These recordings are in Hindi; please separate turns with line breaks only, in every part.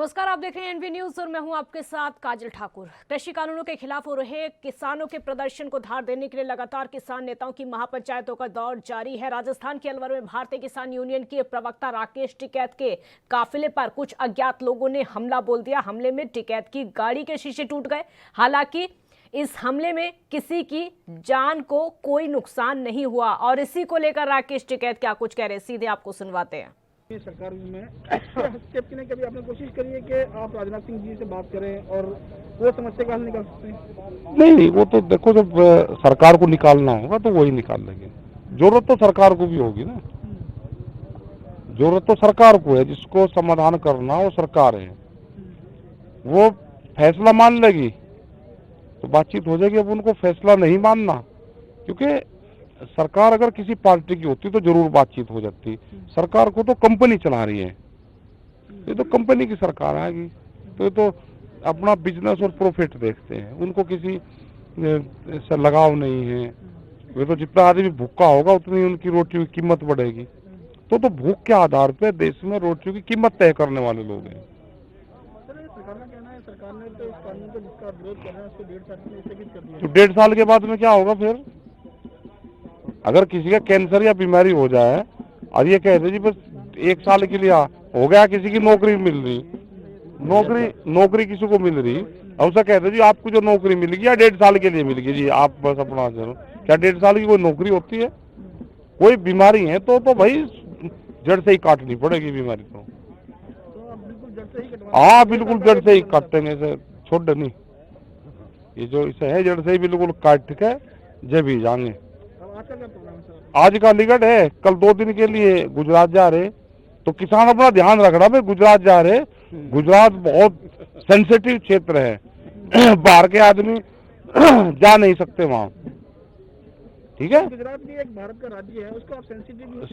नमस्कार, आप देख रहे हैं एनवी न्यूज और मैं हूं आपके साथ काजल ठाकुर। कृषि कानूनों के खिलाफ हो रहे किसानों के प्रदर्शन को धार देने के लिए लगातार किसान नेताओं की महापंचायतों का दौर जारी है। राजस्थान के अलवर में भारतीय किसान यूनियन के प्रवक्ता राकेश टिकैत के काफिले पर कुछ अज्ञात लोगों ने हमला बोल दिया। हमले में टिकैत की गाड़ी के शीशे टूट गए। हालांकि इस हमले में किसी की जान को कोई नुकसान नहीं हुआ और इसी को लेकर राकेश टिकैत क्या कुछ कह रहे हैं, सीधे आपको सुनवाते हैं।
सरकार में हस्तक्षेप की कभी आपने कोशिश करी है कि आप राजनाथ सिंह जी से बात करें और वो समस्या का हल निकाल सकते हैं?
नहीं, वो तो देखो, जब सरकार को निकालना होगा तो वही निकाल लेंगे। जरूरत तो सरकार को भी होगी ना, जरूरत तो सरकार को है, जिसको समाधान करना वो सरकार है। वो फैसला मान लेगी तो बातचीत हो जाएगी। अब उनको फैसला नहीं मानना, क्योंकि सरकार अगर किसी पार्टी की होती तो जरूर बातचीत हो जाती। सरकार को तो कंपनी चला रही है, ये तो कंपनी की सरकार आएगी, तो ये तो अपना बिजनेस और प्रॉफिट देखते हैं, उनको किसी से लगाव नहीं है। वे तो जितना आदमी भूखा होगा उतनी उनकी रोटियों की कीमत बढ़ेगी। तो भूख के आधार पे देश में रोटियों की कीमत तय करने वाले लोग हैं।
सरकार का कहना है, सरकार ने तो इस कानून को जिसका विरोध कर रहा है उसको 1.5 साल में स्थगित कर दिया।
तो 1.5 साल के बाद में क्या होगा फिर? अगर किसी का कैंसर या बीमारी हो जाए और ये कहते जी बस 1 साल के लिए हो गया, किसी की नौकरी मिल रही, नौकरी किसी को मिल रही और उसे कहते जी आपको जो नौकरी मिलेगी या 1.5 साल के लिए मिलेगी जी, आप बस अपना चलो। क्या 1.5 साल की कोई नौकरी होती है? कोई बीमारी है तो भाई जड़ से ही काटनी पड़ेगी बीमारी तो।
आप बिल्कुल जड़ से ही कटवा?
हाँ, बिल्कुल जड़ से ही काटेंगे, इसे छोड़ नहीं। ये जो इसे है जड़ से ही बिल्कुल काट के जब ही जाएंगे।
आज का क्या प्रोग्राम है सर?
आज का लिगट है, कल 2 दिन के लिए गुजरात जा रहे, तो किसान अपना ध्यान रखना भाई, गुजरात जा रहे। गुजरात बहुत सेंसिटिव क्षेत्र है, बाहर के आदमी जा नहीं सकते वहाँ, ठीक है।
गुजरात भी एक भारत का राज्य है, उसको आप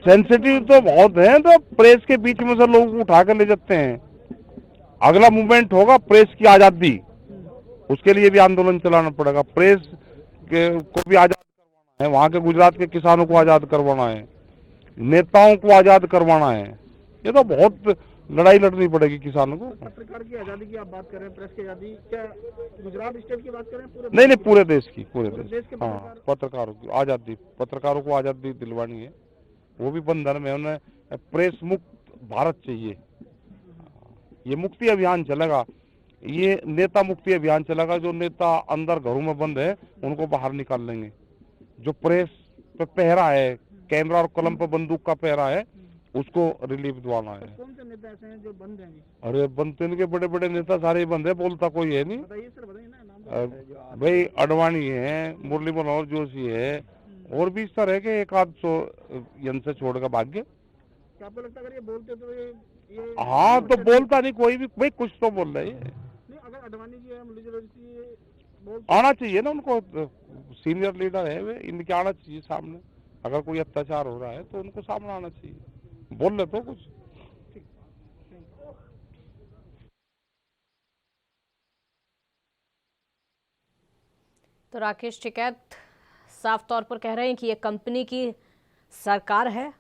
सेंसिटिव तो बहुत है, तो प्रेस के बीच में से लोग उठा कर ले जाते हैं। अगला मूवमेंट होगा प्रेस की आजादी, उसके लिए भी आंदोलन चलाना पड़ेगा। प्रेस को भी आजाद करवाना है, वहाँ के गुजरात के किसानों को आजाद करवाना है, नेताओं को आजाद करवाना है। ये तो बहुत लड़ाई लड़नी पड़ेगी किसानों को।
पत्रकार की आजादी की आप बात कर रहे हैं, प्रेस की आजादी, क्या गुजरात स्टेट की बात कर रहे हैं? पूरे
नहीं, पूरे देश की, पूरे देश
के
हाँ, पत्रकारों की आजादी, पत्रकारों को आजादी दिलवानी है। वो भी बंधन में उन्हें प्रेस मुक्त भारत चाहिए। ये मुक्ति अभियान चलेगा, ये नेता मुक्ति अभियान चलेगा। जो नेता अंदर घरों में बंद है उनको बाहर निकाल लेंगे। जो प्रेस पे पहरा है, कैमरा और कलम पे बंदूक का पहरा है, उसको रिलीफ दिलाना है।
कौन से नेता ऐसे हैं जो बंद हैं?
अरे बंद तो इनके बड़े बड़े नेता सारे बंद है, बोलता कोई है नहीं।
बताइए सर, बताइए ना नाम।
भाई अडवाणी है, मुरली मनोहर जोशी है, और भी इस तरह है कि 1-800 यन से छोड़कर भाग्य।
क्या आपको लगता है अगर ये बोलते तो ये
हाँ, तो बोलता नहीं कोई भी, भाई कुछ तो बोल रहे हैं।
नहीं, अगर अडवाणी जी है, मुरली जोशी
आना चाहिए ना उनको, सीनियर लीडर है वे, इनके आना चाहिए सामने। अगर कोई अत्याचार हो रहा है तो उनको सामने आना चाहिए, बोल ले तो कुछ।
तो राकेश टिकैत साफ तौर पर कह रहे हैं कि ये कंपनी की सरकार है,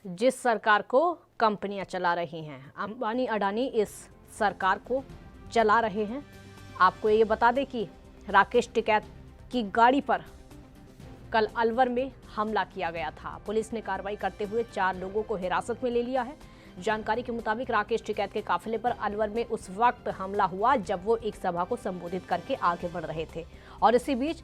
जिस सरकार को कंपनियां चला रही हैं। अंबानी अडानी इस सरकार को चला रहे हैं। आपको ये बता दें कि राकेश टिकैत की गाड़ी पर कल अलवर में हमला किया गया था। पुलिस ने कार्रवाई करते हुए 4 लोगों को हिरासत में ले लिया है। जानकारी के मुताबिक राकेश टिकैत के काफिले पर अलवर में उस वक्त हमला हुआ जब वो एक सभा को संबोधित करके आगे बढ़ रहे थे और इसी बीच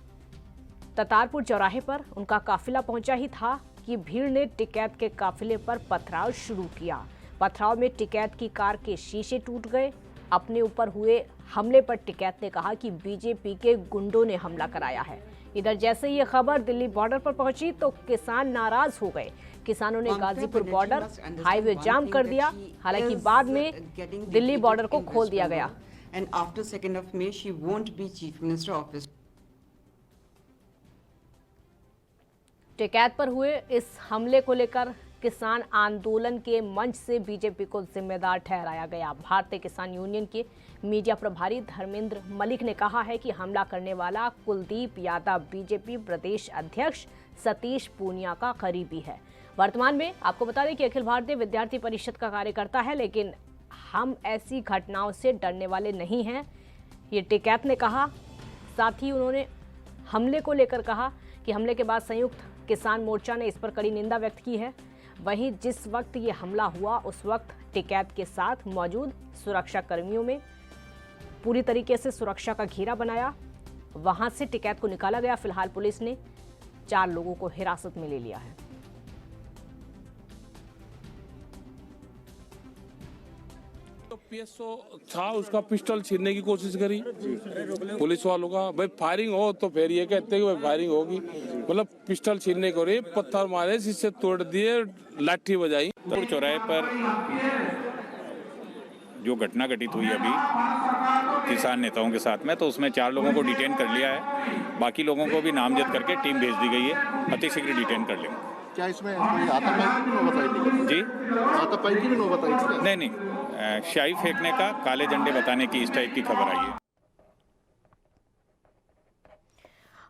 ततारपुर चौराहे पर उनका काफिला पहुंचा ही था कि भीड़ ने टिकैत के काफिले पर पथराव शुरू किया। पथराव में टिकैत की कार के शीशे टूट गए। अपने ऊपर हुए हमले पर टिकैत ने कहा कि बीजेपी के गुंडों ने हमला कराया है। इधर जैसे ये खबर दिल्ली बॉर्डर पर पहुंची तो किसान नाराज हो गए। किसानों ने गाजीपुर बॉर्डर हाईवे जाम कर दिया। हालांकि बाद में दिल्ली बॉर्डर को खोल दिया गया। टिकैत पर हुए इस हमले को लेकर किसान आंदोलन के मंच से बीजेपी को जिम्मेदार ठहराया गया। भारतीय किसान यूनियन के मीडिया प्रभारी धर्मेंद्र मलिक ने कहा है कि हमला करने वाला कुलदीप यादव बीजेपी प्रदेश अध्यक्ष सतीश पूनिया का करीबी है। वर्तमान में आपको बता दें कि अखिल भारतीय विद्यार्थी परिषद का कार्यकर्ता है, लेकिन हम ऐसी घटनाओं से डरने वाले नहीं हैं, ये टिकैत ने कहा। साथ ही उन्होंने हमले को लेकर कहा कि हमले के बाद संयुक्त किसान मोर्चा ने इस पर कड़ी निंदा व्यक्त की है। वहीं जिस वक्त ये हमला हुआ उस वक्त टिकैत के साथ मौजूद सुरक्षा कर्मियों में पूरी तरीके से सुरक्षा का घेरा बनाया, वहां से टिकैत को निकाला गया। फिलहाल पुलिस ने 4 लोगों को हिरासत में ले लिया है।
तो पीएसओ था, उसका पिस्टल छीनने की कोशिश करी पुलिस वालों का। भाई फायरिंग हो तो फिर ये कहते हैं कि भाई फायरिंग होगी, मतलब पिस्टल छीनने को रही, पत्थर मारे, शीशे तोड़ दिए, लाठी बजाई।
चौराहे पर जो घटना घटित हुई अभी किसान नेताओं के साथ में, तो उसमें 4 लोगों को डिटेन कर लिया है। बाकी लोगों को भी नामजद करके टीम भेज दी गई है, अतिशीघ्र डिटेन कर लेंगे।
क्या इसमें कोई हाथापाई की भी नौबत आई थी?
जी,
हाथापाई की भी नौबत आई थी?
नहीं, स्याही फेंकने का, काले झंडे बताने की, इस टाइप की खबर आई है।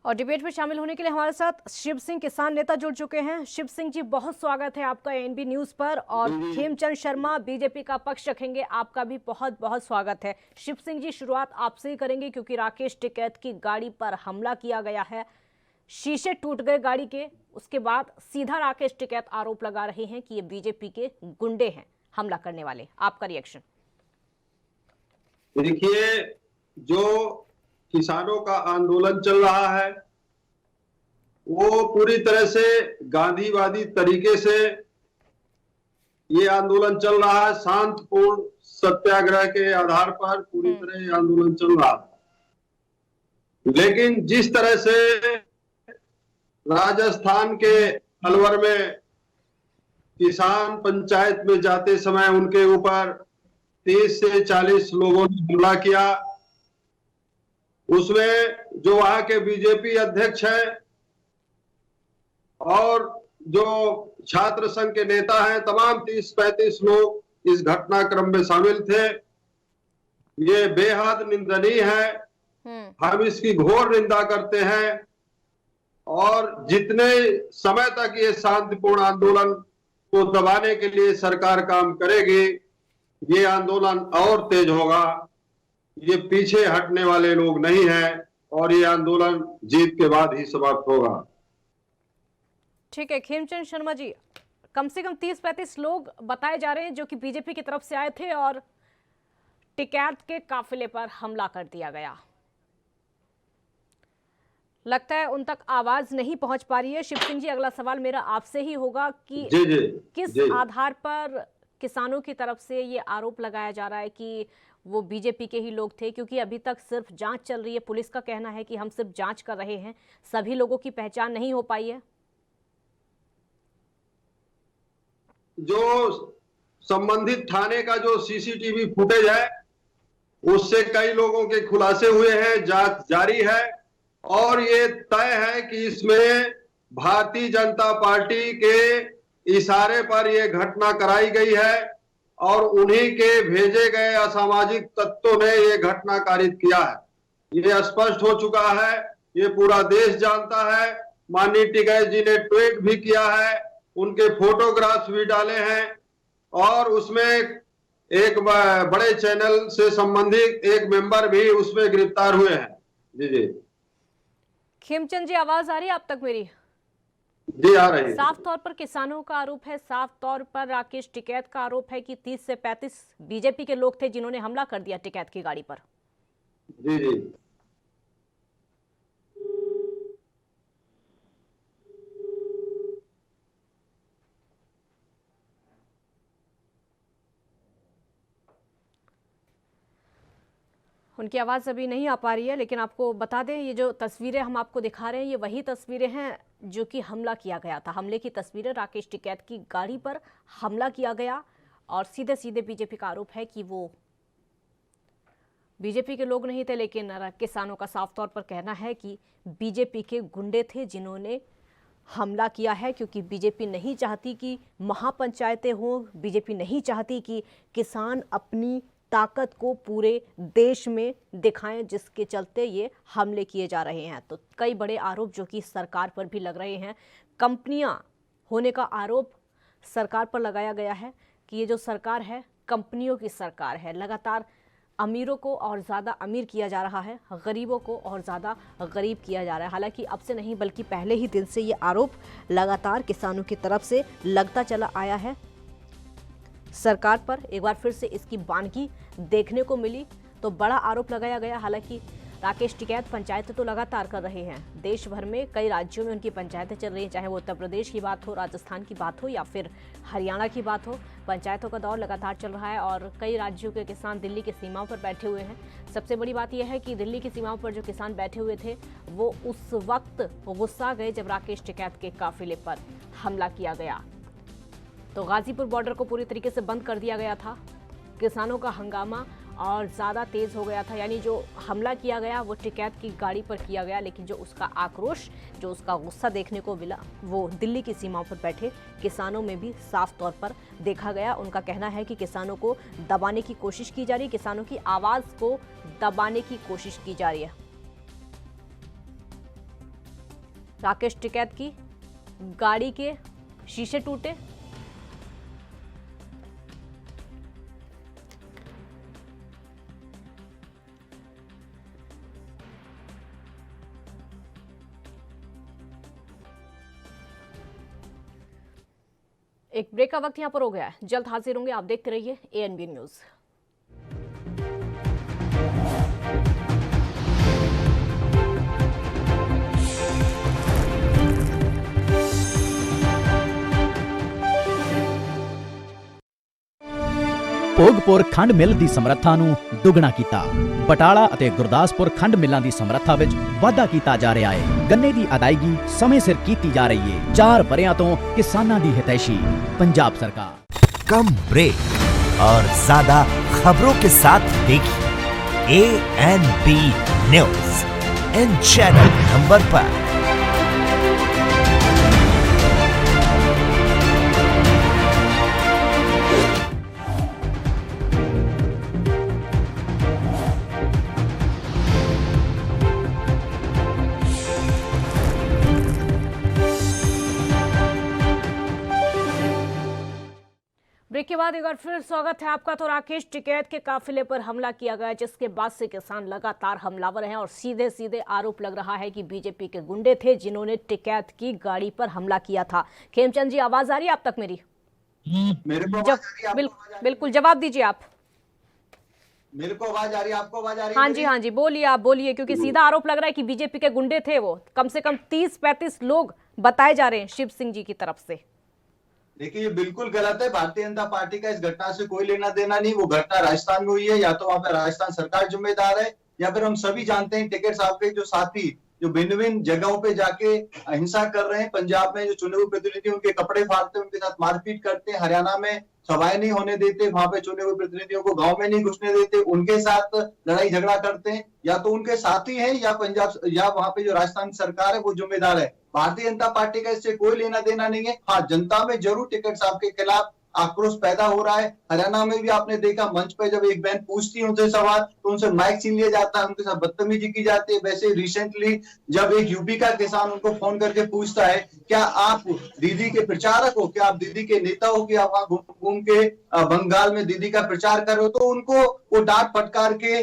और डिबेट में शामिल होने के लिए हमारे साथ शिव सिंह किसान नेता जुड़ चुके हैं। शिव सिंह जी, बहुत स्वागत है आपका एएनबी न्यूज पर। और खेमचंद शर्मा बीजेपी का पक्ष रखेंगे, आपका भी बहुत बहुत स्वागत है। शिव सिंह जी, शुरुआत आपसे ही करेंगे क्योंकि राकेश टिकैत की गाड़ी पर हमला किया गया है, शीशे टूट गए गाड़ी के। उसके बाद सीधा राकेश टिकैत आरोप लगा रहे हैं कि ये बीजेपी के गुंडे हैं हमला करने वाले। आपका रिएक्शन?
देखिए, जो किसानों का आंदोलन चल रहा है वो पूरी तरह से गांधीवादी तरीके से ये आंदोलन चल रहा है। शांतिपूर्ण सत्याग्रह के आधार पर पूरी तरह ये आंदोलन चल रहा है। लेकिन जिस तरह से राजस्थान के अलवर में किसान पंचायत में जाते समय उनके ऊपर 30 से 40 लोगों ने हमला किया, उसमें जो वहां के बीजेपी अध्यक्ष हैं और जो छात्र संघ के नेता हैं, तमाम 30-35 लोग इस घटनाक्रम में शामिल थे। ये बेहद निंदनीय है, हम इसकी घोर निंदा करते हैं। और जितने समय तक ये शांतिपूर्ण आंदोलन को दबाने के लिए सरकार काम करेगी, ये आंदोलन और तेज होगा। ये पीछे हटने वाले लोग नहीं हैं और ये आंदोलन जीत के बाद ही समाप्त होगा।
ठीक है खेमचंद शर्मा जी, कम से कम 30-35 लोग बताए जा रहे हैं जो कि बीजेपी की तरफ से आए थे और टिकैत के काफिले पर हमला कर दिया गया। लगता है उन तक आवाज नहीं पहुंच पा रही है। शिव सिंह जी, अगला सवाल मेरा आपसे ही होगा कि किस आधार पर किसानों की तरफ से ये आरोप लगाया जा रहा है कि वो बीजेपी के ही लोग थे, क्योंकि अभी तक सिर्फ जांच चल रही है। पुलिस का कहना है कि हम सिर्फ जांच कर रहे हैं, सभी लोगों की पहचान नहीं हो पाई है।
जो संबंधित थाने का जो सीसीटीवी फुटेज है उससे कई लोगों के खुलासे हुए हैं, जांच जारी है और ये तय है कि इसमें भारतीय जनता पार्टी के इशारे पर यह घटना कराई गई है और उन्हीं के भेजे गए असामाजिक तत्वों ने यह घटना कारित किया है। ये स्पष्ट हो चुका है, ये पूरा देश जानता है। माननीय टिकैत जी ने ट्वीट भी किया है, उनके फोटोग्राफ्स भी डाले हैं और उसमें एक बड़े चैनल से संबंधित एक मेंबर भी उसमें गिरफ्तार हुए हैं। जी जी
खेमचंद जी, आवाज आ रही है आप तक मेरी?
जी आ रही है।
साफ तौर पर किसानों का आरोप है, साफ तौर पर राकेश टिकैत का आरोप है कि 30 से 35 बीजेपी के लोग थे जिन्होंने हमला कर दिया टिकैत की गाड़ी पर।
जी जी
उनकी आवाज़ अभी नहीं आ पा रही है, लेकिन आपको बता दें ये जो तस्वीरें हम आपको दिखा रहे हैं ये वही तस्वीरें हैं जो कि हमला किया गया था। हमले की तस्वीरें, राकेश टिकैत की गाड़ी पर हमला किया गया और सीधे सीधे बीजेपी का आरोप है कि वो बीजेपी के लोग नहीं थे, लेकिन किसानों का साफ तौर पर कहना है कि बीजेपी के गुंडे थे जिन्होंने हमला किया है, क्योंकि बीजेपी नहीं चाहती कि महापंचायतें हों, बीजेपी नहीं चाहती कि किसान अपनी ताकत को पूरे देश में दिखाएं, जिसके चलते ये हमले किए जा रहे हैं। तो कई बड़े आरोप जो कि सरकार पर भी लग रहे हैं। कंपनियां होने का आरोप सरकार पर लगाया गया है कि ये जो सरकार है कंपनियों की सरकार है। लगातार अमीरों को और ज़्यादा अमीर किया जा रहा है, गरीबों को और ज़्यादा गरीब किया जा रहा है। हालांकि अब से नहीं बल्कि पहले ही दिन से ये आरोप लगातार किसानों की तरफ से लगता चला आया है सरकार पर। एक बार फिर से इसकी बानगी देखने को मिली तो बड़ा आरोप लगाया गया। हालांकि राकेश टिकैत पंचायतें तो लगातार कर रहे हैं, देश भर में कई राज्यों में उनकी पंचायतें चल रही हैं, चाहे वो उत्तर प्रदेश की बात हो, राजस्थान की बात हो या फिर हरियाणा की बात हो। पंचायतों का दौर लगातार चल रहा है और कई राज्यों के किसान दिल्ली की सीमाओं पर बैठे हुए हैं। सबसे बड़ी बात यह है कि दिल्ली की सीमाओं पर जो किसान बैठे हुए थे वो उस वक्त गुस्सा गए जब राकेश टिकैत के काफिले पर हमला किया गया। तो गाजीपुर बॉर्डर को पूरी तरीके से बंद कर दिया गया था। किसानों का हंगामा और ज़्यादा तेज़ हो गया था, यानी जो हमला किया गया वो टिकैत की गाड़ी पर किया गया, लेकिन जो उसका आक्रोश, जो उसका गुस्सा देखने को मिला वो दिल्ली की सीमाओं पर बैठे किसानों में भी साफ तौर पर देखा गया। उनका कहना है कि किसानों को दबाने की कोशिश की जा रही है, किसानों की आवाज़ को दबाने की कोशिश की जा रही है। राकेश टिकैत की गाड़ी के शीशे टूटे, एक ब्रेक का वक्त यहां पर हो गया है। जल्द हाजिर होंगे, आप देखते रहिए ANB न्यूज़।
ਭੋਗਪੁਰ ਖੰਡ ਮਿੱਲ ਦੀ ਸਮਰੱਥਾ ਨੂੰ ਦੁੱਗਣਾ ਕੀਤਾ। ਬਟਾਲਾ ਅਤੇ ਗੁਰਦਾਸਪੁਰ ਖੰਡ ਮਿੱਲਾਂ ਦੀ ਸਮਰੱਥਾ ਵਿੱਚ ਵਾਧਾ ਕੀਤਾ ਜਾ ਰਿਹਾ ਹੈ। ਗੰਨੇ ਦੀ ਅਦਾਇਗੀ ਸਮੇਂ ਸਿਰ ਕੀਤੀ ਜਾ ਰਹੀ ਹੈ। 4 ਵਰ੍ਹਿਆਂ ਤੋਂ ਕਿਸਾਨਾਂ ਦੀ ਹਿਤੈਸ਼ੀ पंजाब सरकार।
कम ब्रेक और ज्यादा खबरों के साथ देखिए ANB news in channel number पर।
ब्रेक के बाद एक बार फिर स्वागत है आपका। तो राकेश टिकैत के काफिले पर हमला किया गया, जिसके बाद से किसान लगातार हमलावर हैं और सीधे सीधे आरोप लग रहा है कि बीजेपी के गुंडे थे जिन्होंने टिकैत की गाड़ी पर हमला किया था। खेमचंद जी, आवाज आ रही है आप तक मेरी?
मेरे को
बिल्कुल जवाब दीजिए आप।
मेरे को आवाज आ रही है, आपको आवाज आ रही है?
हाँ जी, हाँ जी, बोलिए, आप बोलिए, क्योंकि सीधा आरोप लग रहा है कि बीजेपी के गुंडे थे वो। कम से कम 30-35 लोग बताए जा रहे हैं शिव सिंह जी की तरफ से।
देखिए, ये बिल्कुल गलत है। भारतीय जनता पार्टी का इस घटना से कोई लेना देना नहीं। वो घटना राजस्थान में हुई है, या तो वहां पर राजस्थान सरकार जिम्मेदार है, या फिर हम सभी जानते हैं टिकैत साहब के जो साथी जो भिन्न भिन्न जगहों पे जाके हिंसा कर रहे हैं। पंजाब में जो चुने हुए प्रतिनिधि उनके कपड़े फाड़ते हैं, उनके साथ मारपीट करते हैं। हरियाणा में सभाएं नहीं होने देते, वहां पे चुने हुए प्रतिनिधियों को गांव में नहीं घुसने देते, उनके साथ लड़ाई झगड़ा करते हैं। या तो उनके साथी हैं या पंजाब या वहां पे जो राजस्थान सरकार है वो जिम्मेदार है। भारतीय जनता पार्टी का इससे कोई लेना देना नहीं है। हाँ, जनता में जरूर टिकैत साहब के खिलाफ आक्रोश पैदा हो रहा है। हरियाणा में भी आपने देखा, मंच पे जब एक बहन पूछती है उनसे सवाल तो उनसे माइक छीन लिया जाता है, उनके साथ बदतमीजी की जाती है। वैसे रिसेंटली जब एक यूपी का किसान उनको फोन करके पूछता है, क्या आप दीदी के प्रचारक हो, क्या आप दीदी के नेता हो, कि आप वहां घूम घूम के बंगाल में दीदी का प्रचार कर रहे हो, तो उनको वो डांट फटकार के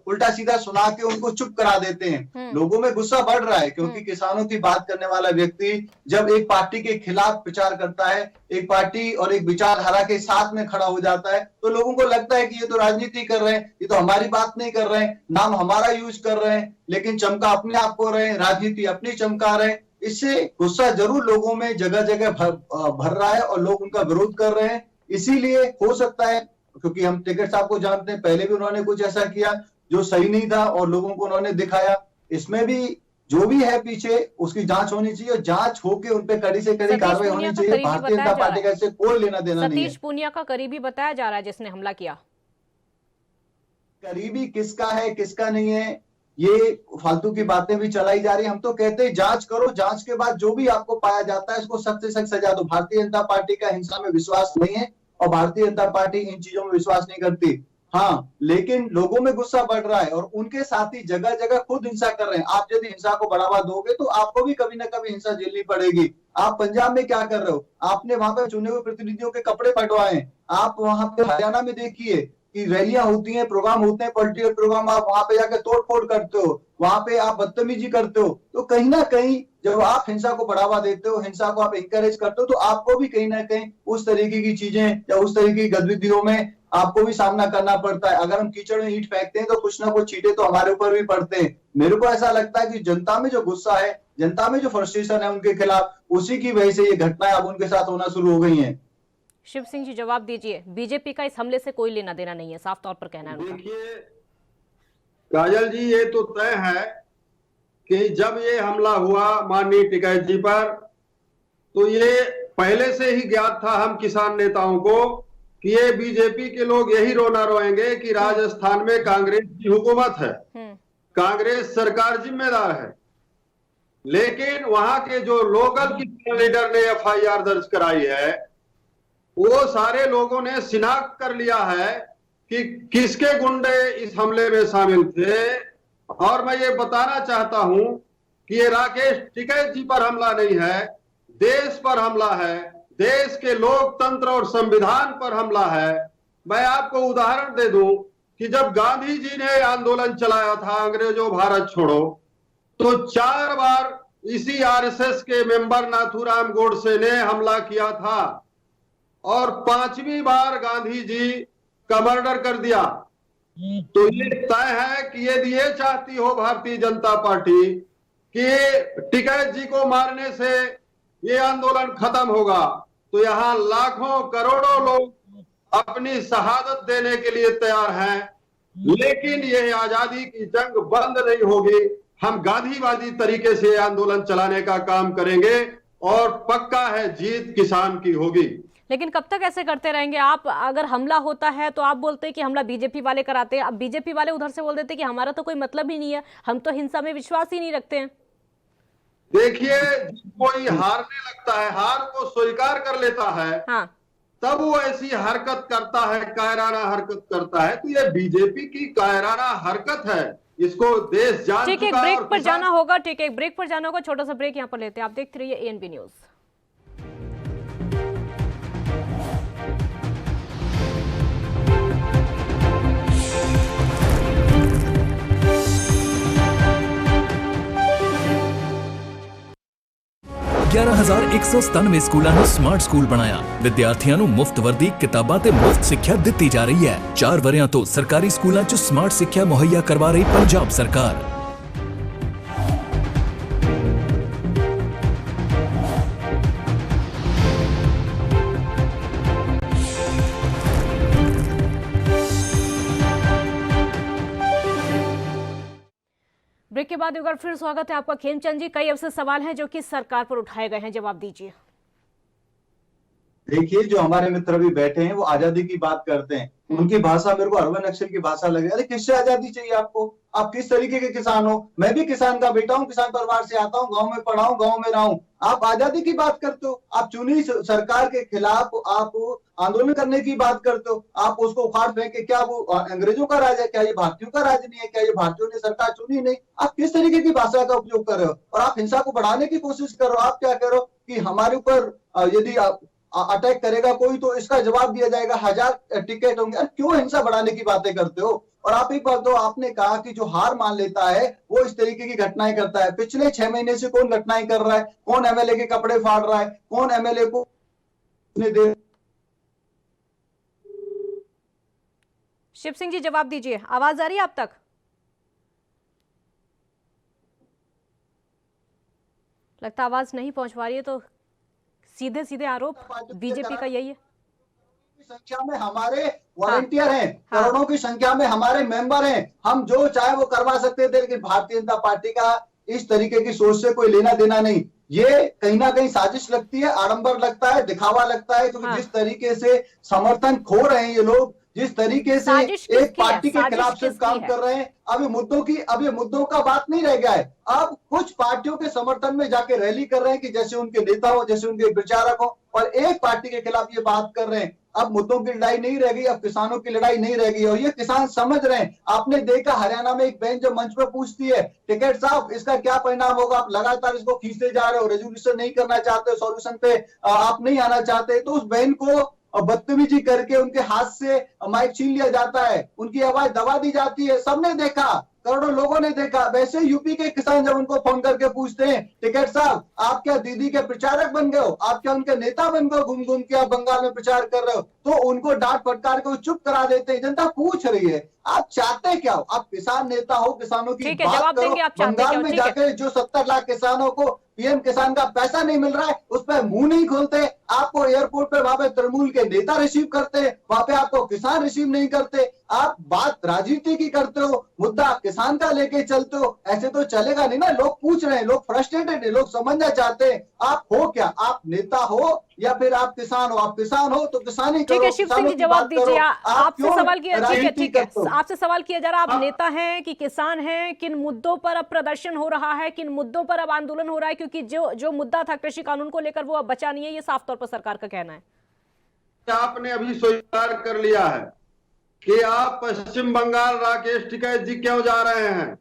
उल्टा सीधा सुना के उनको चुप करा देते हैं। लोगों में गुस्सा बढ़ रहा है, क्योंकि किसानों की बात करने वाला व्यक्ति जब एक पार्टी के खिलाफ प्रचार करता है, एक पार्टी और एक विचारधारा के साथ में खड़ा हो जाता है, तो लोगों को लगता है कि ये तो राजनीति कर रहे हैं, ये तो हमारी बात नहीं कर रहे हैं, नाम हमारा यूज कर रहे हैं, लेकिन चमका अपने आप को रहे हैं, राजनीति अपनी चमका रहे हैं। इससे गुस्सा जरूर लोगों में जगह जगह भर रहा है और लोग उनका विरोध कर रहे हैं। इसीलिए हो सकता है, क्योंकि हम टिकैत साहब को जानते हैं, पहले भी उन्होंने कुछ ऐसा किया जो सही नहीं था और लोगों को उन्होंने दिखाया। इसमें भी जो भी है पीछे उसकी जांच होनी चाहिए और जांच होके उन पे कड़ी से कड़ी कार्रवाई होनी चाहिए। भारतीय जनता पार्टी का इससे कोई लेना देना नहीं है।
सतीश पूनिया का करीबी बताया जा रहा है जिसने हमला किया।
करीबी किसका है किसका नहीं है, ये फालतू की बातें भी चलाई जा रही है। हम तो कहते हैं जांच करो, जांच के बाद जो भी आपको पाया जाता है उसको सख्त से सख्त सजा दो। भारतीय जनता पार्टी का हिंसा में विश्वास नहीं है और भारतीय जनता पार्टी इन चीजों में विश्वास नहीं करती। हाँ, लेकिन लोगों में गुस्सा बढ़ रहा है और उनके साथी जगह जगह खुद हिंसा कर रहे हैं। आप यदि हिंसा को बढ़ावा दोगे तो आपको भी कभी ना कभी हिंसा झेलनी पड़ेगी। आप पंजाब में क्या कर रहे हो, आपने वहां पर चुने हुए प्रतिनिधियों के कपड़े फटवाए हैं, आप वहां पे हरियाणा में देखिए कि रैलियां होती हैं, प्रोग्राम होते हैं, पॉलिटिकल प्रोग्राम, आप वहां पे जाकर तोड़ फोड़ करते हो, वहां पे आप बदतमीजी करते हो, तो कहीं ना कहीं जब आप हिंसा को बढ़ावा देते हो, हिंसा को आप इंकरेज करते हो, तो आपको भी कहीं ना कहीं उस तरीके की चीजें या उस तरीके की गतिविधियों में आपको भी सामना करना पड़ता है। अगर हम कीचड़ में ईंट फेंकते हैं तो कुछ ना कुछ छींटे तो हमारे ऊपर भी पड़ते हैं। मेरे को ऐसा लगता है कि जनता में जो गुस्सा है, जनता में जो फ्रस्ट्रेशन है उनके खिलाफ, उसी की वजह से ये घटनाएं अब उनके साथ होना शुरू हो गई हैं।
शिव सिंह जी जवाब दीजिए, बीजेपी का इस हमले से कोई लेना देना नहीं है, साफ तौर पर कहना है उनका।
देखिए काजल जी, ये तो तय है कि जब ये हमला हुआ माननीय टिकैत जी पर, तो ये पहले से ही ज्ञात था हम किसान नेताओं को कि ये बीजेपी के लोग यही रोना रोएंगे कि राजस्थान में कांग्रेस की हुकूमत है, कांग्रेस सरकार जिम्मेदार है। लेकिन वहां के जो लोकल किसान लीडर ने एफआईआर दर्ज कराई है, वो सारे लोगों ने शिनाख्त कर लिया है कि किसके गुंडे इस हमले में शामिल थे। और मैं ये बताना चाहता हूं कि ये राकेश टिकैत जी पर हमला नहीं है, देश पर हमला है, देश के लोकतंत्र और संविधान पर हमला है। मैं आपको उदाहरण दे दूं कि जब गांधी जी ने आंदोलन चलाया था अंग्रेजों भारत छोड़ो, तो 4 बार इसी आरएसएस के मेंबर नाथूराम गोडसे ने हमला किया था और 5वीं बार गांधी जी का मर्डर कर दिया। तो ये तय है कि यदि ये चाहती हो भारतीय जनता पार्टी कि टिकैत जी को मारने से ये आंदोलन खत्म होगा, तो यहाँ लाखों करोड़ों लोग अपनी शहादत देने के लिए तैयार हैं, लेकिन ये आजादी की जंग बंद नहीं होगी। हम गांधीवादी तरीके से आंदोलन चलाने का काम करेंगे और पक्का है जीत किसान की होगी।
लेकिन कब तक ऐसे करते रहेंगे आप? अगर हमला होता है तो आप बोलते हैं कि हमला बीजेपी वाले कराते हैं, अब बीजेपी वाले उधर से बोल देते हैं कि हमारा तो कोई मतलब ही नहीं है, हम तो हिंसा में विश्वास ही नहीं रखते हैं।
देखिए, कोई हारने लगता है, हार को स्वीकार कर लेता है,
हाँ,
तब वो ऐसी हरकत करता है, कायराना हरकत करता है। तो ये बीजेपी की कायराना हरकत है, इसको देश जान चुका है।
ठीक है, एक ब्रेक पर जाना होगा, ठीक है, एक ब्रेक पर जाना होगा, छोटा सा ब्रेक यहाँ पर लेते हैं। आप देखते रहिए एएनबी न्यूज।
11,197 ਸਕੂਲਾਂ ਨੂੰ ਸਮਾਰਟ ਸਕੂਲ ਬਣਾਇਆ। ਵਿਦਿਆਰਥੀਆਂ ਨੂੰ ਮੁਫਤ ਵਰਦੀ, ਕਿਤਾਬਾਂ ਤੇ ਮੁਫਤ ਸਿੱਖਿਆ ਦਿੱਤੀ ਜਾ ਰਹੀ ਹੈ। 4 ਵਰ੍ਹਿਆਂ ਤੋਂ ਸਰਕਾਰੀ ਸਕੂਲਾਂ 'ਚ ਸਮਾਰਟ ਸਿੱਖਿਆ ਮੁਹੱਈਆ ਕਰਵਾ ਰਹੀ ਪੰਜਾਬ ਸਰਕਾਰ।
ब्रेक के बाद एक बार फिर स्वागत है आपका। खेमचंद जी, कई अवसर सवाल हैं जो कि सरकार पर उठाए गए हैं, जवाब दीजिए।
देखिए, जो हमारे मित्र भी बैठे हैं वो आजादी की बात करते हैं, उनकी भाषा मेरे को अर्बन नक्सल की भाषा लगे। अरे किससे आजादी चाहिए आपको? आप किस तरीके के किसान हो? मैं भी किसान का बेटा हूँ, किसान परिवार से आता हूँ, गांव में पढ़ा हूँ, गांव में रहा हूँ। आप आजादी की बात करते हो, आप चुनी सरकार के खिलाफ आप आंदोलन करने की बात करते हो, आप उसको उखाड़ फेंके। क्या वो अंग्रेजों का राज है? क्या ये भारतीयों का राज नहीं है? क्या ये भारतीयों ने सरकार चुनी नहीं? आप किस तरीके की भाषा का उपयोग कर रहे हो और आप हिंसा को बढ़ाने की कोशिश कर रहे हो। आप क्या कह रहे हो कि हमारे ऊपर यदि अटैक करेगा कोई तो इसका जवाब दिया जाएगा, 1000 टिकट होंगे। क्यों हिंसा बढ़ाने की बातें करते हो? और आप एक बात तो आपने कहा कि जो हार मान लेता है वो इस तरीके की घटनाएं करता है। पिछले 6 महीने से कौन घटनाएं कर रहा है? कौन एमएलए के कपड़े फाड़ रहा है? कौन एमएलए को
शिव सिंह जी जवाब दीजिए, आवाज आ रही है आप तक? लगता आवाज नहीं पहुंच पा रही है, तो सीधे सीधे आरोप बीजेपी का यही है।
संख्या में हमारे वॉलंटियर हैं, करोड़ों की संख्या में हमारे मेंबर हैं, हम जो चाहे वो करवा सकते थे, लेकिन भारतीय जनता पार्टी का इस तरीके की सोच से कोई लेना देना नहीं। ये कहीं ना कहीं साजिश लगती है, आडंबर लगता है, दिखावा लगता है, क्योंकि जिस तरीके से समर्थन खो रहे हैं ये लोग, जिस तरीके से एक पार्टी के खिलाफ सिर्फ काम कर रहे हैं, अब ये मुद्दों का बात नहीं रह गया है। अब कुछ पार्टियों के समर्थन में जाके रैली कर रहे हैं कि जैसे उनके नेता हो, जैसे उनके प्रचारक हो, और एक पार्टी के खिलाफ ये बात कर रहे हैं। अब मुद्दों की लड़ाई नहीं रह गई, अब किसानों की लड़ाई नहीं रह गई, और ये किसान समझ रहे हैं। आपने देखा हरियाणा में एक बहन जो मंच पर पूछती है, टिकैत साहब इसका क्या परिणाम होगा? आप लगातार इसको खींचते जा रहे हो, रेजोल्यूशन नहीं करना चाहते, सॉल्यूशन पे आप नहीं आना चाहते, तो उस बहन को और बदतमीजी करके उनके हाथ से माइक छीन लिया जाता है, उनकी आवाज दबा दी जाती है। सबने देखा, करोड़ों लोगों ने देखा। वैसे यूपी के किसान जब उनको फोन करके पूछते हैं, टिकैत साहब आप क्या दीदी के प्रचारक बन गए हो, आप क्या उनके नेता बन गए हो, घूम घूम के आप बंगाल में प्रचार कर रहे हो, तो उनको डांट फटकार के चुप करा देते हैं। जनता पूछ रही है आप चाहते क्या हो, आप किसान नेता हो, किसानों की बात करो। बंगाल में जाकर जो 70 लाख किसानों को पीएम किसान का पैसा नहीं मिल रहा है, उस पर मुंह नहीं खोलते। आपको एयरपोर्ट पे वहां पे तृणमूल के नेता रिसीव करते हैं, वहां पे आपको किसान रिसीव नहीं करते। आप बात राजनीति की करते हो, मुद्दा किसान का लेके चलते हो, ऐसे तो चलेगा नहीं ना। लोग पूछ रहे हैं, लोग फ्रस्ट्रेटेड है, लोग समझना चाहते हैं आप हो क्या, आप नेता हो या फिर आप किसान हो। आप किसान हो तो किसानी करो।
ठीक है, शिव सिंह जी जवाब दीजिए। आपसे सवाल किया, ठीक है, आपसे सवाल किया जा रहा है, आप नेता हैं कि किसान हैं, किन मुद्दों पर अब प्रदर्शन हो रहा है, किन मुद्दों पर अब आंदोलन हो रहा है, क्योंकि जो मुद्दा था कृषि कानून को लेकर वो अब बचा नहीं है, ये साफ तौर पर सरकार का कहना है।
आपने अभी स्वीकार कर लिया है कि आप पश्चिम बंगाल राकेश टिकैत जी क्यों जा रहे हैं,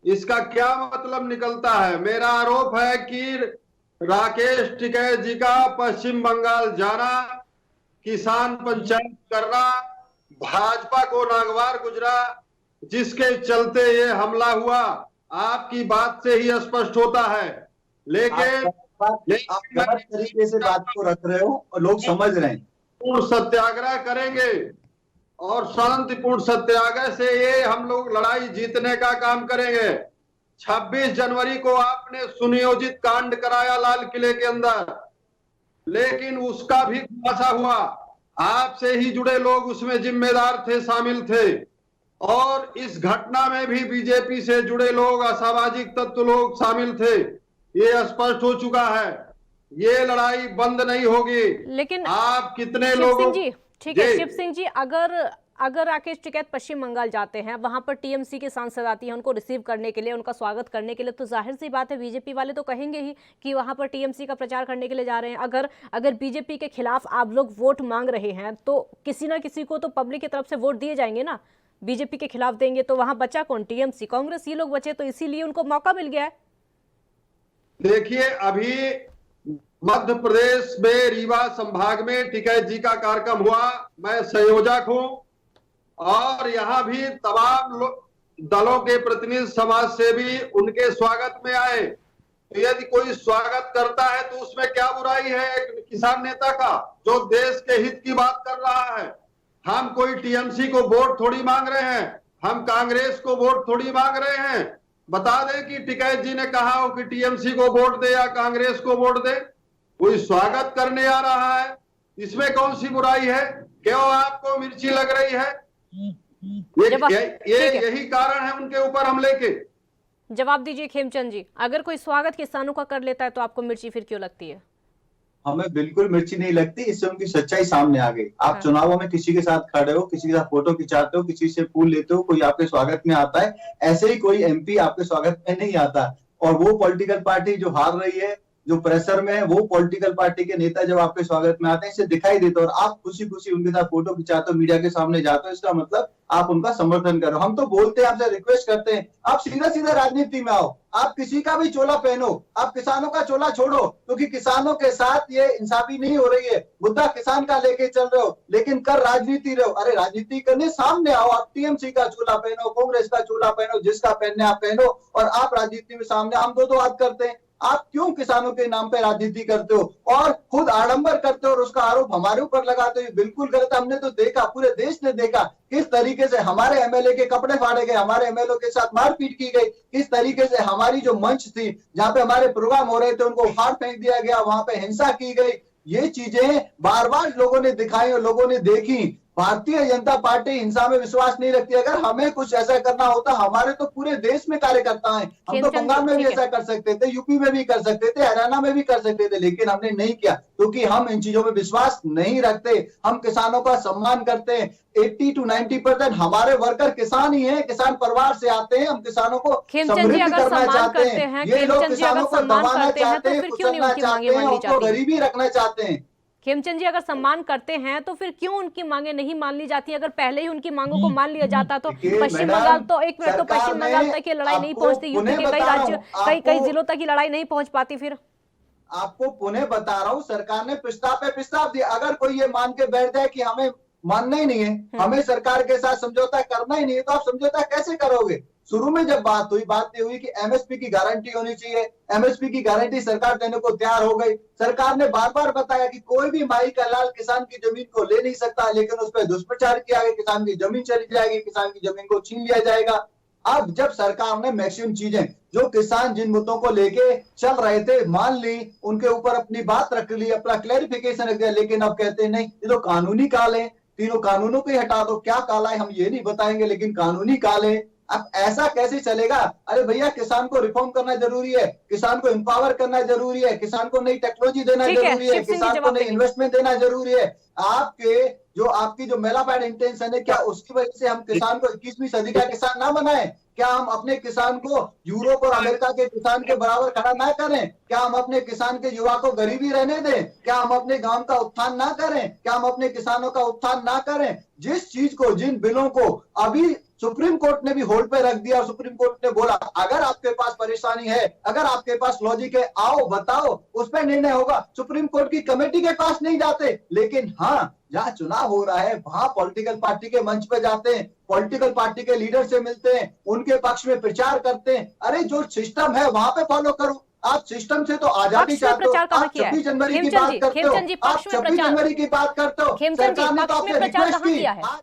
इसका क्या मतलब निकलता है? मेरा आरोप है कि राकेश टिकैत जी का पश्चिम बंगाल जाना, किसान पंचायत करना, भाजपा को नागवार गुजरा, जिसके चलते ये हमला हुआ, आपकी बात से ही स्पष्ट होता है। लेकिन
आप गलत तरीके से बात को रख रहे हो और लोग समझ रहे हैं।
पूर्ण सत्याग्रह करेंगे और शांतिपूर्ण सत्याग्रह से ये हम लोग लड़ाई जीतने का काम करेंगे। 26 जनवरी को आपने सुनियोजित कांड कराया लाल किले के अंदर, लेकिन उसका भी खुलासा हुआ। आपसे ही जुड़े लोग उसमें जिम्मेदार थे, शामिल थे, और इस घटना में भी बीजेपी से जुड़े लोग, असामाजिक तत्व लोग शामिल थे। ये स्पष्ट हो चुका है, ये लड़ाई बंद नहीं होगी।
लेकिन
आप कितने
शिव
लोगों,
सिंह जी, ठीक है शिव सिंह जी, अगर राकेश टिकैत पश्चिम बंगाल जाते हैं, वहां पर टीएमसी के सांसद आती हैं उनको रिसीव करने के लिए, उनका स्वागत करने के लिए, तो जाहिर सी बात है बीजेपी वाले तो कहेंगे ही कि वहां पर टीएमसी का प्रचार करने के लिए जा रहे हैं। अगर बीजेपी के खिलाफ आप लोग वोट मांग रहे हैं तो किसी ना किसी को तो पब्लिक की तरफ से वोट दिए जाएंगे ना। बीजेपी के खिलाफ देंगे तो वहां बचा कौन? टीएमसी, कांग्रेस, ये लोग बचे, तो इसीलिए उनको मौका मिल गया है।
देखिए, अभी मध्य प्रदेश में रीवा संभाग में टिकैत जी का कार्यक्रम हुआ, मैं संयोजक हूं, और यहां भी तमाम दलों के प्रतिनिधि, समाज सेवी उनके स्वागत में आए। तो यदि कोई स्वागत करता है तो उसमें क्या बुराई है एक किसान नेता का जो देश के हित की बात कर रहा है? हम कोई टीएमसी को वोट थोड़ी मांग रहे हैं, हम कांग्रेस को वोट थोड़ी मांग रहे हैं। बता दें कि टिकैत जी ने कहा हो कि टीएमसी को वोट दे या कांग्रेस को वोट दे, कोई स्वागत करने आ रहा है, इसमें कौन सी बुराई है? क्यों आपको मिर्ची लग रही है? यही कारण है उनके ऊपर हमले के।
जवाब दीजिए खेमचंद जी, अगर कोई स्वागत किसानों का कर लेता है तो आपको मिर्ची फिर क्यों लगती है?
हमें बिल्कुल मिर्ची नहीं लगती, इससे उनकी सच्चाई सामने आ गई। आप चुनावों में किसी के साथ खड़े हो, किसी के साथ फोटो खिंचाते हो, किसी से फूल लेते हो, कोई आपके स्वागत में आता है, ऐसे ही कोई एमपी आपके स्वागत में नहीं आता। और वो पॉलिटिकल पार्टी जो हार रही है, जो प्रेशर में है, वो पॉलिटिकल पार्टी के नेता जब आपके स्वागत में आते हैं, इससे दिखाई देता है, और आप खुशी खुशी उनके साथ फोटो खिंचाते हो, मीडिया के सामने जाते हो, इसका मतलब आप उनका समर्थन करो। हम तो बोलते हैं, आपसे रिक्वेस्ट करते हैं, आप सीधा सीधा राजनीति में आओ, आप किसी का भी चोला पहनो, आप किसानों का चोला छोड़ो, क्योंकि किसानों के साथ ये इंसाफी नहीं हो रही है। मुद्दा किसान का लेके चल रहे हो, लेकिन कर राजनीति रहे हो। अरे राजनीति करने सामने आओ, आप टीएमसी का चोला पहनो, कांग्रेस का चोला पहनो, जिसका पहनने आप पहनो, और आप राजनीति में सामने। हम दो बात करते हैं, आप क्यों किसानों के नाम पे राजनीति करते हो और खुद आडंबर करते हो और उसका आरोप हमारे ऊपर लगाते हो? बिल्कुल गलत। हमने तो देखा, पूरे देश ने देखा किस तरीके से हमारे एमएलए के कपड़े फाड़े गए, हमारे एमएलए के साथ मारपीट की गई, किस तरीके से हमारी जो मंच थी जहां पे हमारे प्रोग्राम हो रहे थे उनको उखाड़ फेंक दिया गया, वहां पे हिंसा की गई। ये चीजें बार बार लोगों ने दिखाई और लोगों ने देखी। भारतीय जनता पार्टी हिंसा में विश्वास नहीं रखती। अगर हमें कुछ ऐसा करना होता, हमारे तो पूरे देश में कार्यकर्ता हैं, हम तो बंगाल में भी ऐसा कर सकते थे, यूपी में भी कर सकते थे, हरियाणा में भी कर सकते थे, लेकिन हमने नहीं किया क्योंकि हम इन चीजों में विश्वास नहीं रखते। हम किसानों का सम्मान करते हैं। 80 to 90% हमारे वर्कर किसान ही हैं, किसान परिवार से आते हैं। हम किसानों को समृद्ध करना चाहते हैं। ये लोग किसानों को दबाना चाहते हैं, कुचलना चाहते हैं, उनको गरीबी रखना चाहते हैं।
खेमचंद जी, अगर सम्मान करते हैं तो फिर क्यों उनकी मांगे नहीं मान ली जाती? अगर पहले ही उनकी मांगों को मान लिया जाता तो पश्चिम बंगाल तो एक मिनट, तो पश्चिम बंगाल तक ये लड़ाई नहीं पहुंचती, यूपी के कई राज्य, कई जिलों तक ये लड़ाई नहीं पहुंच पाती। फिर
आपको पुनः बता रहा हूं, सरकार ने प्रस्ताव पे प्रस्ताव दिया। अगर कोई ये मान के बैठ जाए कि हमें मानना ही नहीं है, हमें सरकार के साथ समझौता करना ही नहीं है, तो आप समझौता कैसे करोगे? शुरू में जब बात ये हुई कि एमएसपी की गारंटी होनी चाहिए, एमएसपी की गारंटी सरकार देने को तैयार हो गई। सरकार ने बार बार बताया कि कोई भी माई का लाल किसान की जमीन को ले नहीं सकता, लेकिन उस पर दुष्प्रचार किया गया, किसान की जमीन चली जाएगी, किसान की जमीन को छीन लिया जाएगा। अब जब सरकार ने मैक्सिमम चीजें जो किसान जिन मुद्दों को लेके चल रहे थे मान ली, उनके ऊपर अपनी बात रख ली, अपना क्लैरिफिकेशन रख दिया, लेकिन अब कहते हैं नहीं, ये तो कानूनी काल है, तीनों कानूनों को ही हटा दो। क्या काला है हम ये नहीं बताएंगे, लेकिन कानूनी काल है। अब ऐसा कैसे चलेगा? अरे भैया, किसान को रिफॉर्म करना जरूरी है, किसान को एम्पावर करना जरूरी है, किसान को नई टेक्नोलॉजी देना जरूरी है, किसान को नई इन्वेस्टमेंट देना जरूरी है। आपकी जो मेलाफाइड इंटेंशन है, क्या उसकी वजह से हम किसान को 21वीं सदी का किसान ना बनाएं? क्या हम अपने किसान को यूरोप और अमेरिका के किसान के बराबर खड़ा ना करें? क्या हम अपने किसान के युवा को गरीबी रहने दें? क्या हम अपने गांव का उत्थान ना करें? क्या हम अपने किसानों का उत्थान ना करें? जिस चीज को, जिन बिलों को अभी सुप्रीम कोर्ट ने भी होल्ड पे रख दिया, और सुप्रीम कोर्ट ने बोला अगर आपके पास परेशानी है, अगर आपके पास लॉजिक है, आओ बताओ, उस पर निर्णय होगा। सुप्रीम कोर्ट की कमेटी के पास नहीं जाते, लेकिन हाँ, जहां चुनाव हो रहा है वहां पॉलिटिकल पार्टी के मंच पे जाते हैं, पॉलिटिकल पार्टी के लीडर से मिलते हैं, उनके पक्ष में प्रचार करते हैं। अरे जो सिस्टम है वहां पे फॉलो करो। आप सिस्टम से तो आजादी चाहते हो, आप 26 जनवरी की बात करते हो, आप 26 जनवरी की बात करते हो, सरकार ने तो आपसे रिक्वेस्ट की।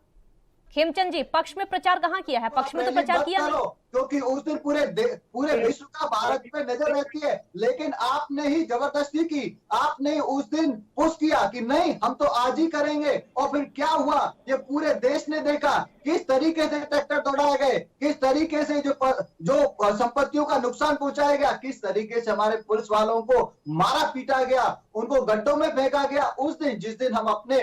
खेमचंद जी, पक्ष में प्रचार कहाँ किया है? पक्ष में तो प्रचार किया नहीं,
क्योंकि उस दिन पूरे विश्व का भारत पे नजर रहती है, लेकिन आपने ही जबरदस्ती की, आपने उस दिन पुश किया कि नहीं हम तो आज ही करेंगे। और फिर क्या हुआ, ये पूरे देश ने देखा किस तरीके से ट्रैक्टर दौड़ाए गए, किस तरीके से जो संपत्तियों का नुकसान पहुंचाया गया, किस तरीके से हमारे पुलिस वालों को मारा पीटा गया, उनको गड्ढों में फेंका गया। उस दिन, जिस दिन हम अपने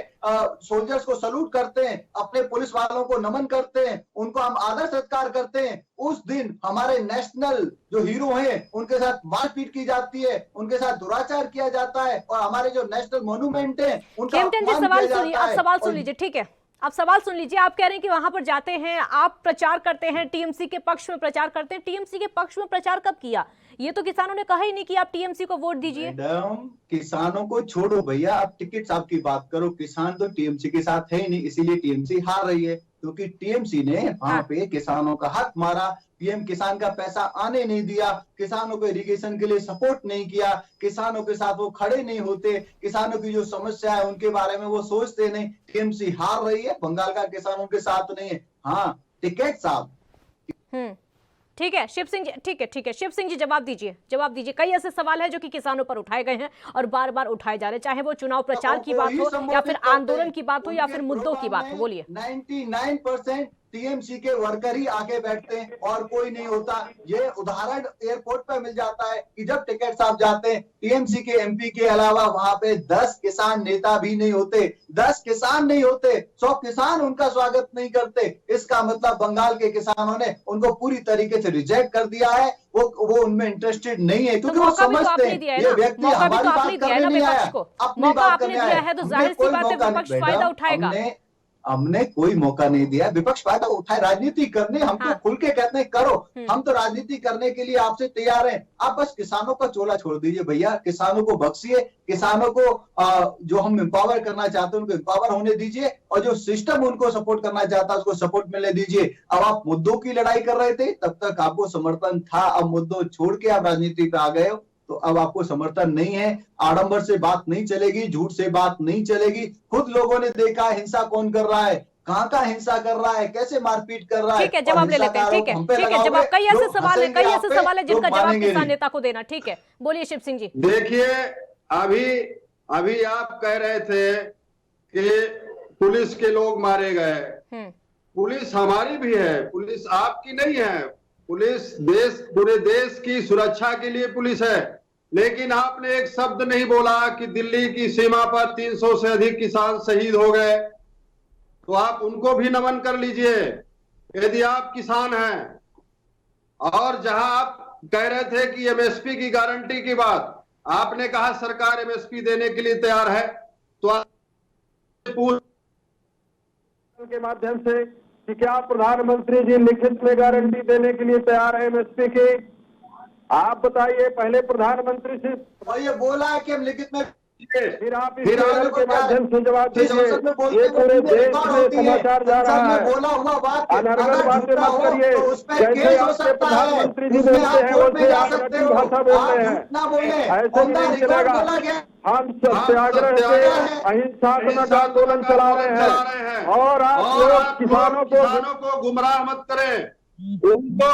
सोल्जर्स को सल्यूट करते हैं, अपने पुलिस वालों को नमन करते हैं, उनको हम आदर सत्कार करते हैं, उस दिन हमारे नेशनल जो हीरो हैं उनके साथ मारपीट की जाती है, उनके साथ दुराचार किया जाता है, और हमारे जो नेशनल मोन्यूमेंट हैं उनका अपमान किया जाता है।
सवाल सुन लीजिए, ठीक है, आप सवाल सुन लीजिए। आप कह रहे हैं कि वहां पर जाते हैं, आप प्रचार करते हैं, टीएमसी के पक्ष में प्रचार करते हैं। टीएमसी के पक्ष में प्रचार कब किया? ये तो किसानों ने कहा ही नहीं कि आप टीएमसी को वोट दीजिए।
मैडम, किसानों को छोड़ो भैया, आप टिकट साहब की बात करो। किसान तो टीएमसी के साथ है ही नहीं, इसीलिए टीएमसी हार रही है, क्योंकि टीएमसी ने वहां पे किसानों का हक मारा, पीएम किसान का पैसा आने नहीं दिया, किसानों को इरिगेशन के लिए सपोर्ट नहीं किया, किसानों के साथ वो खड़े नहीं होते, किसानों की जो समस्या है उनके बारे में वो सोचते नहीं। टीएमसी हार रही है, बंगाल का किसान उनके साथ नहीं है। हाँ, टिकट साहब।
ठीक है शिव सिंह जी, ठीक है शिव सिंह जी, जवाब दीजिए। कई ऐसे सवाल हैं जो कि किसानों पर उठाए गए हैं और बार बार उठाए जा रहे हैं, चाहे वो चुनाव प्रचार की बात हो या फिर आंदोलन की बात हो या फिर मुद्दों की बात हो। बोलिए।
99% टीएमसी के वर्कर ही आगे बैठते हैं और कोई नहीं होता। ये उदाहरण एयरपोर्ट पे मिल जाता है कि जब टिकट साहब जाते हैं, टीएमसी के एमपी के अलावा वहां पे 10 किसान नेता भी नहीं होते, 10 किसान नहीं होते, 100 किसान उनका स्वागत नहीं करते। इसका मतलब बंगाल के किसानों ने उनको पूरी तरीके से रिजेक्ट कर दिया है, वो उनमें इंटरेस्टेड नहीं है, क्योंकि वो समझते हैं ये व्यक्ति हमारी बात करने नहीं आया, अपनी बात करने आया है, तो जाहिर सी बात है विपक्ष फायदा उठाएगा। हमने कोई मौका नहीं दिया, विपक्ष फायदा उठाए, राजनीति करने हम तो खुल के कहते हैं करो, हम तो राजनीति करने के लिए आपसे तैयार हैं। आप बस किसानों का चोला छोड़ दीजिए भैया, किसानों को बख्शिए, किसानों को जो हम एम्पावर करना चाहते हैं उनको एम्पावर होने दीजिए, और जो सिस्टम उनको सपोर्ट करना चाहता है उसको सपोर्ट मिलने दीजिए। अब आप मुद्दों की लड़ाई कर रहे थे, तब तक आपको समर्थन था, अब मुद्दों छोड़ के आप राजनीति पे आ गए हो तो अब आपको समर्थन नहीं है। आडंबर से बात नहीं चलेगी, झूठ से बात नहीं चलेगी। खुद लोगों ने देखा हिंसा कौन कर रहा है, कहाँ का हिंसा कर रहा है, कैसे मारपीट कर रहा है।
ठीक है, जवाब ले लेते हैं। ठीक है, जवाब। कई ऐसे सवाल है जिनका जवाब किसान नेता को देना। ठीक है, बोलिए शिव सिंह जी।
देखिए, अभी आप कह रहे थे कि पुलिस के लोग मारे गए। पुलिस हमारी भी है, पुलिस आपकी नहीं है। पुलिस पूरे देश की सुरक्षा के लिए पुलिस है, लेकिन आपने एक शब्द नहीं बोला कि दिल्ली की सीमा पर 300 से अधिक किसान शहीद हो गए, तो आप उनको भी नमन कर लीजिए यदि आप किसान हैं। और जहां आप कह रहे थे कि एमएसपी की गारंटी की बात, आपने कहा सरकार एमएसपी देने के लिए तैयार है, तो आप
के माध्यम से कि क्या प्रधानमंत्री जी लिखित में गारंटी देने के लिए तैयार है एमएसपी की?
आप बताइए, पहले प्रधानमंत्री से
और ये बोला है कि हम लिखित में,
फिर आप इस चैनल के माध्यम से जवाब दीजिए। ये पूरे देश में समाचार जा रहा है,
बोला हुआ बात
अनर्गल बातें मत करिए। जैसे आपके प्रधानमंत्री जी बोलते हैं वैसे आप नकली भाषा बोल रहे हैं, ऐसे भी नहीं चलेगा। हम सत्याग्रह से अहिंसात्मक आंदोलन चला रहे हैं और आप लोग किसानों को गुमराह मत करें। उनको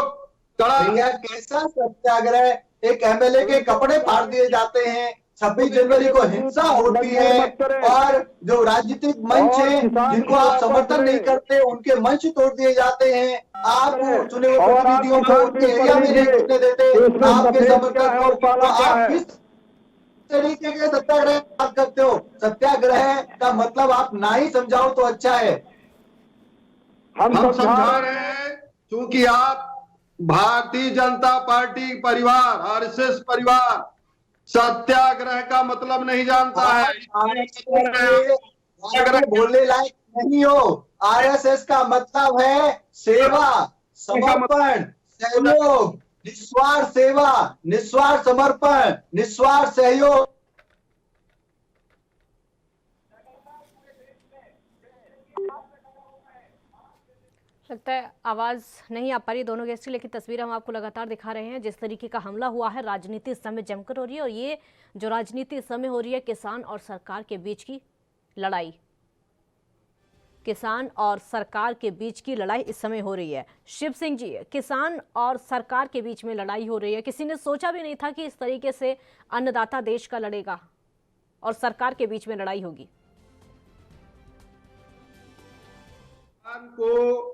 भैया कैसा सत्याग्रह, एक एमएलए के कपड़े फाड़ दिए जाते हैं, 26 जनवरी को हिंसा होती है और जो राजनीतिक मंच है जिनको आप समर्थन नहीं करते उनके मंच तोड़ दिए जाते हैं। आप चुने हुए प्रतिनिधियों को उनके एरिया में नहीं घुसने देते, आपके समर्थक को। आप किस तरीके के सत्याग्रह बात करते हो? सत्याग्रह का मतलब आप ना ही समझाओ तो अच्छा है।
हम समझा रहे हैं, क्योंकि आप भारतीय जनता पार्टी परिवार, आरएसएस परिवार सत्याग्रह का मतलब नहीं जानता है।
बोलने लायक नहीं हो। आरएसएस का मतलब है सेवा, समर्पण, सहयोग, निस्वार्थ सेवा, निस्वार्थ समर्पण, निस्वार्थ सहयोग।
लगता है आवाज नहीं आ पा रही दोनों गेस्ट की, लेकिन तस्वीर हम आपको लगातार दिखा रहे हैं। जिस तरीके का हमला हुआ है, राजनीति इस समय जमकर हो रही है और ये जो राजनीति इस समय हो रही है किसान और सरकार के बीच की लड़ाई, किसान और सरकार के बीच की लड़ाई इस समय हो रही है। शिव सिंह जी, किसान और सरकार के बीच में लड़ाई हो रही है। किसी ने सोचा भी नहीं था कि इस तरीके से अन्नदाता देश का लड़ेगा और सरकार के बीच में लड़ाई होगी।
किसान को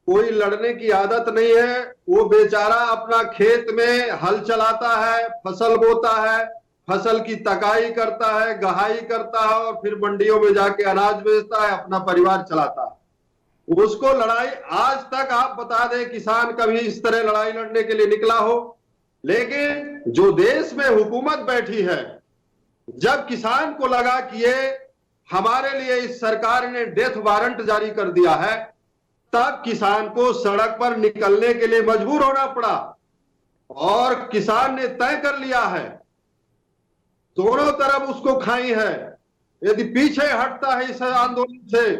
कोई लड़ने की आदत नहीं है। वो बेचारा अपना खेत में हल चलाता है, फसल बोता है, फसल की तकाई करता है, गहाई करता है और फिर मंडियों में जाके अनाज बेचता है, अपना परिवार चलाता है। उसको लड़ाई आज तक आप बता दें किसान कभी इस तरह लड़ाई लड़ने के लिए निकला हो? लेकिन जो देश में हुकूमत बैठी है, जब किसान को लगा कि ये हमारे लिए इस सरकार ने डेथ वारंट जारी कर दिया है, तब किसान को सड़क पर निकलने के लिए मजबूर होना पड़ा और किसान ने तय कर लिया है, दोनों तरफ उसको खाई है। यदि पीछे हटता है इस आंदोलन से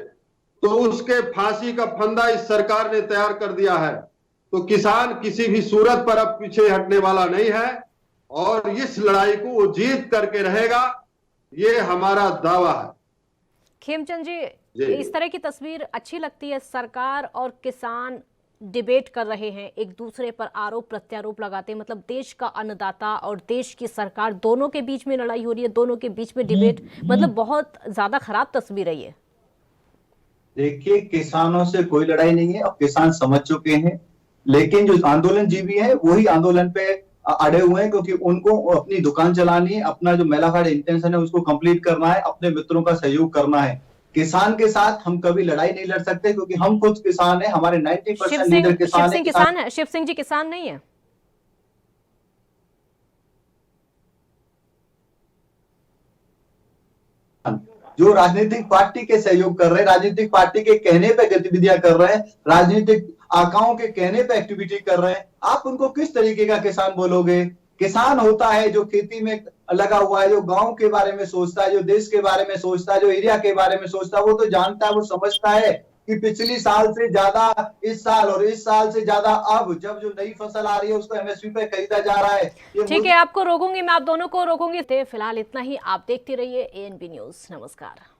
तो उसके फांसी का फंदा इस सरकार ने तैयार कर दिया है। तो किसान किसी भी सूरत पर अब पीछे हटने वाला नहीं है और इस लड़ाई को वो जीत करके रहेगा, ये हमारा दावा है।
खेमचंद जी, इस तरह की तस्वीर अच्छी लगती है? सरकार और किसान डिबेट कर रहे हैं, एक दूसरे पर आरोप प्रत्यारोप लगाते हैं, मतलब देश का अन्नदाता और देश की सरकार दोनों के बीच में लड़ाई हो रही है, दोनों के बीच में डिबेट, मतलब बहुत ज्यादा खराब तस्वीर है ये।
देखिए, किसानों से कोई लड़ाई नहीं है और किसान समझ चुके हैं, लेकिन जो आंदोलन जीवी है वही आंदोलन पे अड़े हुए हैं, क्योंकि उनको अपनी दुकान चलानी है, अपना जो मेलाफाइड इंटेंशन है उसको कंप्लीट करना है, अपने मित्रों का सहयोग करना है। किसान के साथ हम कभी लड़ाई नहीं लड़ सकते, क्योंकि हम खुद किसान हैं, हमारे 90% लीडर किसान हैं।
शिव सिंह जी किसान नहीं है?
जो राजनीतिक पार्टी के सहयोग कर रहे हैं, राजनीतिक पार्टी के कहने पे गतिविधियां कर रहे हैं, राजनीतिक आकाओं के कहने पे एक्टिविटी कर रहे हैं, आप उनको किस तरीके का किसान बोलोगे? किसान होता है जो खेती में लगा हुआ है, जो गांव के बारे में सोचता है, जो देश के बारे में सोचता है, जो एरिया के बारे में सोचता है। वो तो जानता है, वो समझता है कि पिछली साल से ज्यादा इस साल और इस साल से ज्यादा अब जब जो नई फसल आ रही है उसको एमएसपी पे खरीदा जा रहा है।
ठीक है, आपको रोकूंगी मैं, आप दोनों को रोकूंगी। फिलहाल इतना ही। आप देखते रहिए ANB न्यूज। नमस्कार।